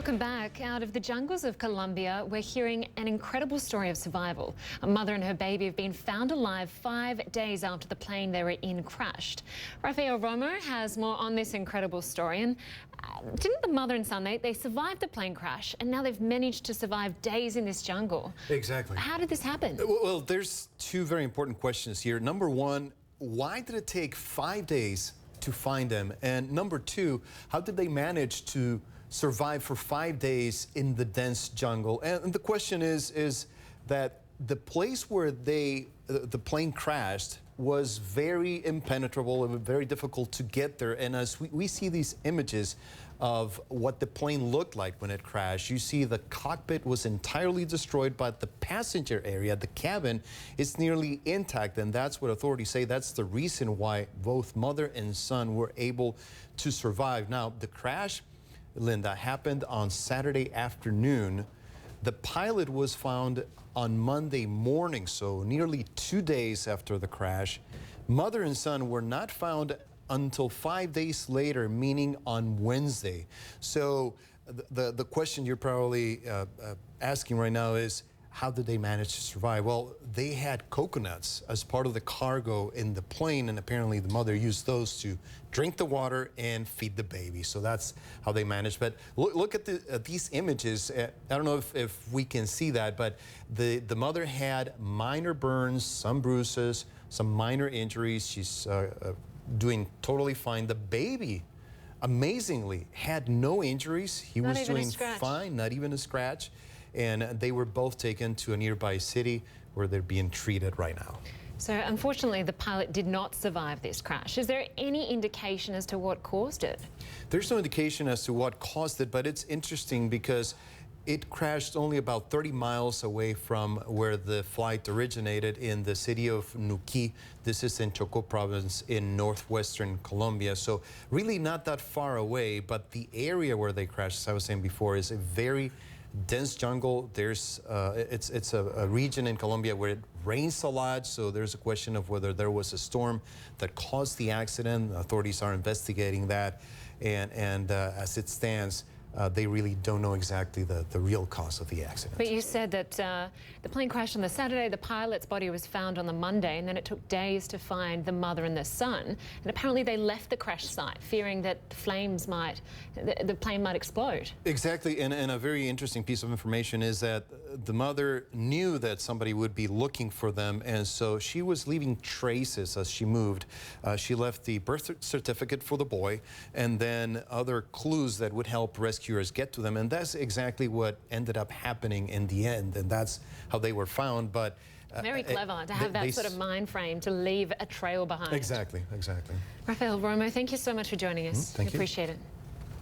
Welcome back. Out of the jungles of Colombia, we're hearing an incredible story of survival. A mother and her baby have been found alive 5 days after the plane they were in crashed. Rafeal Romo has more on this incredible story. And didn't the mother and son, they survived the plane crash, and now they've managed to survive days in this jungle? Exactly. How did this happen? Well, there's two very important questions here. Number one, why did it take 5 days to find them? And number two, how did they manage to survive for 5 days in the dense jungle? And the question is that the place where the plane crashed was very impenetrable. It was very difficult to get there. And as we see these images of what the plane looked like when it crashed, you see the cockpit was entirely destroyed, but the passenger area, the cabin, is nearly intact. And that's what authorities say. That's the reason why both mother and son were able to survive. Now, the crash, Lynda, happened on Saturday afternoon. The pilot was found on Monday morning, so nearly 2 days after the crash. Mother and son were not found until 5 days later, meaning on Wednesday. So the question you're probably asking right now is, how did they manage to survive? Well, they had coconuts as part of the cargo in the plane, and apparently the mother used those to drink the water and feed the baby. So that's how they managed. But look at these images. I don't know if we can see that, but the mother had minor burns, some bruises, some minor injuries. She's doing totally fine. The baby, amazingly, had no injuries. He was doing fine, not even a scratch. And they were both taken to a nearby city where they're being treated right now. So unfortunately, the pilot did not survive this crash. Is there any indication as to what caused it? There's no indication as to what caused it, but it's interesting because it crashed only about 30 miles away from where the flight originated, in the city of Nuquí. This is in Chocó province in northwestern Colombia. So really not that far away, but the area where they crashed, as I was saying before, is a very dense jungle. There's it's a region in Colombia where it rains a lot, so there's a question of whether there was a storm that caused the accident. Authorities are investigating that, and as it stands, they really don't know exactly the real cause of the accident. But you said that the plane crashed on the Saturday, the pilot's body was found on the Monday, and then it took days to find the mother and the son. And apparently they left the crash site, fearing that the plane might explode. Exactly, and a very interesting piece of information is that the mother knew that somebody would be looking for them, and so she was leaving traces as she moved. She left the birth certificate for the boy, and then other clues that would help rescuers get to them, and that's exactly what ended up happening in the end, and that's how they were found. But very clever to have that sort of mind frame to leave a trail behind. Exactly. Rafeal Romo, thank you so much for joining us. Thank you. Appreciate it.